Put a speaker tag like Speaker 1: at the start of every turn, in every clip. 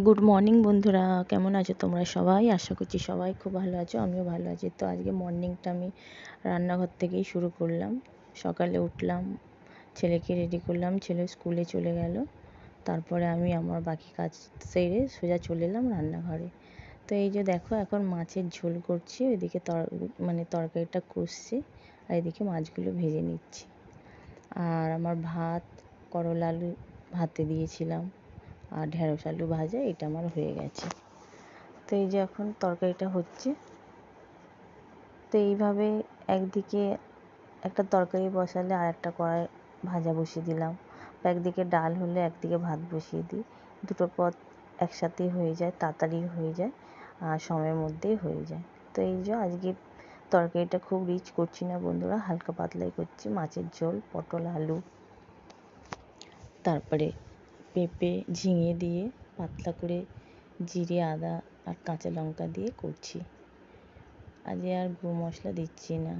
Speaker 1: Good morning বন্ধুরা, কেমন আছো তোমরা সবাই? আশা করছি সবাই খুব ভালো আছো, আমিও ভালো আছি। তো আজকে মর্নিংটা আমি রান্নাঘর থেকেই শুরু করলাম। সকালে উঠলাম, ছেলেকে রেডি করলাম, ছেলে স্কুলে চলে গেল। তারপরে আমি আমার বাকি কাজ সেরে সোজা চলে এলাম রান্নাঘরে। তো এই যে দেখো, এখন মাছের ঝোল করছি, ওইদিকে তরকারিটা কষছি, আর এদিকে মাছগুলো ভেজে নিচ্ছি। আর আমার ভাত, করলা আলু ভাতে দিয়েছিলাম, আর ঢেঁড়স আলু ভাজা, এটা আমার হয়ে গেছে। তো এই যে এখন তরকারিটা হচ্ছে। তো এইভাবে একদিকে একটা তরকারি বসালে আর একটা কড়াই ভাজা বসিয়ে দিলাম, বা একদিকে ডাল হলে একদিকে ভাত বসিয়ে দিই। দুটো পদ একসাথেই হয়ে যায়, তাড়াতাড়ি হয়ে যায়, আর সময়ের মধ্যেই হয়ে যায়। তো এই যে আজকে তরকারিটা খুব রিচ করছি না বন্ধুরা, হালকা পাতলাই করছি। মাছের ঝোল, পটল আলু, তারপরে পেঁপে ঝিঙে দিয়ে পাতলা করে জিরে আদা আর কাঁচা লঙ্কা দিয়ে করছি। আজ আর গুঁড়ো মশলা দিচ্ছি না,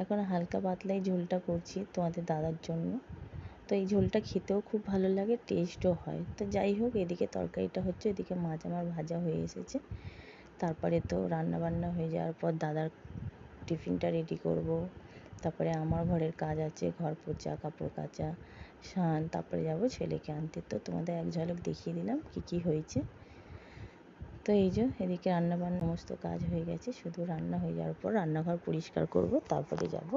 Speaker 1: এখন হালকা পাতলাই ঝোলটা করছি তোমাদের দাদার জন্য। তো এই ঝোলটা খেতেও খুব ভালো লাগে, টেস্টও হয়। তো যাই হোক, এদিকে তরকারিটা হচ্ছে, এদিকে মাছ আমার ভাজা হয়ে এসেছে। তারপরে তো রান্না বান্না হয়ে যাওয়ার পর দাদার টিফিনটা রেডি করব। তারপরে আমার ঘরের কাজ আছে, ঘর পোছা, কাপড় কাচা, স্নান, তারপরে যাব ছেলেকে আনতে। তো তোমাদের এক ঝলক দেখিয়ে দিলাম কী কী হয়েছে। তো এই যে এদিকে রান্নাবান্না সমস্ত কাজ হয়ে গেছে, শুধু রান্না হয়ে যাওয়ার পর রান্নাঘর পরিষ্কার করব, তারপরে যাব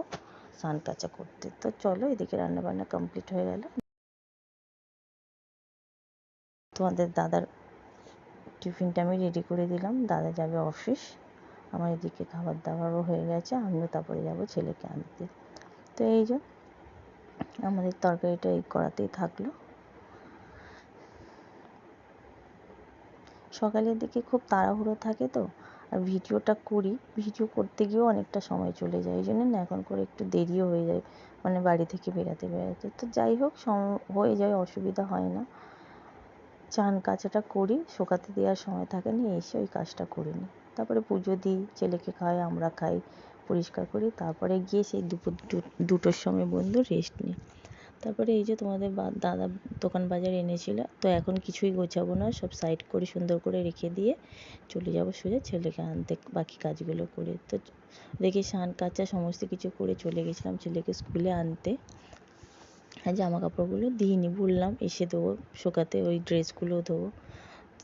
Speaker 1: স্নান কাচা করতে। তো চলো, এদিকে রান্নাবান্না কমপ্লিট হয়ে গেল। তোমাদের দাদার টিফিনটা আমি রেডি করে দিলাম, দাদা যাবে অফিস। আমার এদিকে খাবার দাবারও হয়ে গেছে, আমিও তারপরে যাব ছেলেকে আনতে। তো এই যে আমাদের তরকারিটা এই কড়াতেই থাকলো। সকালের দিকে খুব তাড়াহুড়ো থাকে, তো আর ভিডিওটা করি, ভিডিও করতে গিয়েও অনেকটা সময় চলে যায়, এই জন্য না এখন করে একটু দেরিও হয়ে যায়, বাড়ি থেকে বেরাতে। তো যাই হোক, হয়ে যায়, অসুবিধা হয় না। চান কাচাটা করি, শোকাতে দেওয়ার সময় থাকে না, এসে ওই কাজটা করে নিই। তারপরে পুজো দিই, ছেলেকে খাই, আমরা খাই, পরিষ্কার করি, তারপরে গিয়ে সেই দুটোর সময় বন্ধু রেস্ট নিই। তারপরে এই যে তোমাদের দাদা দোকান বাজার এনেছিল, তো এখন কিছুই গোছাবো না, সব সাইড করে সুন্দর করে রেখে দিয়ে চলে যাব সোজা ছেলেকে আনতে, বাকি কাজগুলো করে। তো দেখি স্নান কাচা সমস্ত কিছু করে চলে গেছিলাম ছেলেকে স্কুলে আনতে। আর জামা কাপড়গুলো দিইনি, বললাম এসে দেবো শোকাতে, ওই ড্রেসগুলো দেবো।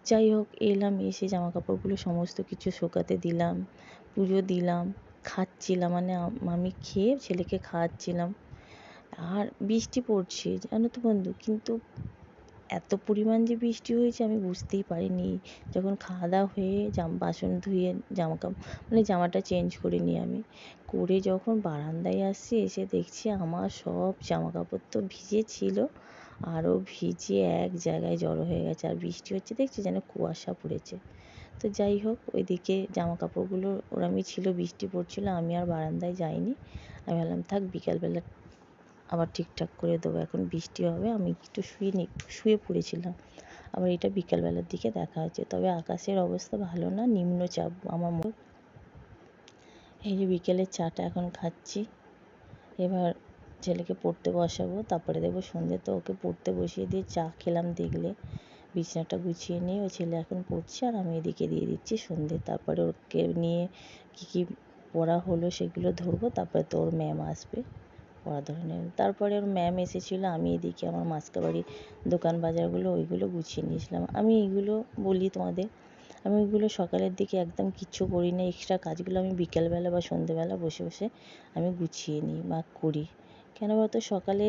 Speaker 1: যাই হোক, এলাম, এসে জামা কাপড়গুলো সমস্ত কিছু শোকাতে দিলাম, পুজো দিলাম, খাচ্ছিলাম, আমি খেয়ে ছেলেকে খাওয়াচ্ছিলাম। আর বৃষ্টি পড়ছে জানো তো বন্ধু, কিন্তু এত পরিমাণ যে বৃষ্টি হয়েছে আমি বুঝতেই পারিনি। যখন খাওয়া দাওয়া হয়ে বাসন ধুয়ে জামাটা চেঞ্জ করে নিই, আমি করে যখন বারান্দায় আসছি, এসে দেখছি আমার সব জামা কাপড় তো ভিজে ছিল, আরও ভিজে এক জায়গায় জড়ো হয়ে গেছে, আর বৃষ্টি হচ্ছে দেখছি যেন কুয়াশা পড়েছে। তো যাই হোক, ওইদিকে জামা কাপড়গুলো ওরমই ছিল, বৃষ্টি পড়ছিল, আমি আর বারান্দায় যাইনি। আমি ভাবলাম থাক, বিকালবেলা আবার ঠিকঠাক করে দেবো, এখন বৃষ্টি হবে, আমি একটু শুয়ে পড়েছিলাম। আবার এটা বিকালবেলার দিকে দেখা হচ্ছে, তবে আকাশের অবস্থা ভালো না, নিম্নচাপ আমার এই যে বিকেলের চাটা এখন খাচ্ছি, এবার ছেলেকে পড়তে বসাবো, তারপরে দেবো সন্ধ্যে। তো ওকে পড়তে বসিয়ে দিয়ে চা খেলাম, দেখলে বিছানাটা গুছিয়ে নিয়ে ওই ছেলে এখন পড়ছে, আর আমি এদিকে দিয়ে দিচ্ছি সন্ধ্যে। তারপরে ওকে নিয়ে কী কী পড়া হলো সেগুলো ধরবো, তারপরে তো ওর ম্যাম আসবে, পড়া ধরনের। তারপরে ওর ম্যাম এসেছিলো, আমি এদিকে আমার মাসকাবাড়ির দোকান বাজারগুলো ওইগুলো গুছিয়ে নিয়েছিলাম। আমি এইগুলো বলি তোমাদের, আমি ওইগুলো সকালের দিকে একদম কিচ্ছু করি না, এক্সট্রা কাজগুলো আমি বিকেলবেলা বা সন্ধ্যেবেলা বসে বসে আমি গুছিয়ে নিই বা করি। কেন বলতো, সকালে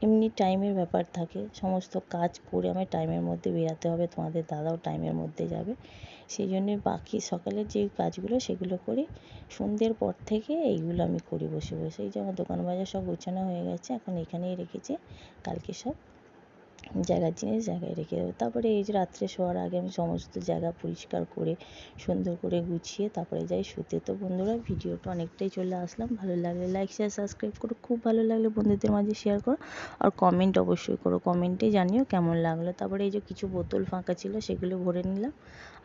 Speaker 1: এমনি টাইমের ব্যাপার থাকে, সমস্ত কাজ করে আমার টাইমের মধ্যে বেরাতে হবে, তোমাদের দাদাও টাইমের মধ্যে যাবে, সেই জন্যে বাকি সকালের যে কাজগুলো সেগুলো করি, সন্ধ্যের পর থেকে এইগুলো আমি করি বসে বসে। এই যে আমার দোকান বাজার সব গোছানো হয়ে গেছে, এখন এখানেই রেখেছি, কালকে সব জায়গার জিনিস জায়গায় রেখে দেবো। তারপরে এই যে রাত্রে শোয়ার আগে আমি সমস্ত জায়গা পরিষ্কার করে সুন্দর করে গুছিয়ে তারপরে যাই শুতে। তো বন্ধুরা, ভিডিওটা অনেকটাই চলে আসলাম, ভালো লাগলে লাইক শেয়ার সাবস্ক্রাইব করো, খুব ভালো লাগলে বন্ধুদের মাঝে শেয়ার করো, আর কমেন্ট অবশ্যই করো, কমেন্টে জানিও কেমন লাগলো। তারপরে এই যে কিছু বোতল ফাঁকা ছিল সেগুলো ভরে নিলাম,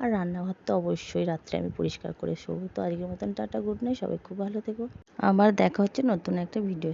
Speaker 1: আর রান্নাঘর তো অবশ্যই রাত্রে আমি পরিষ্কার করে শোবো। তো আজকের মতন টাটা, গুড নাইট, সবাই খুব ভালো থেকো, আবার দেখা হচ্ছে নতুন একটা ভিডিও।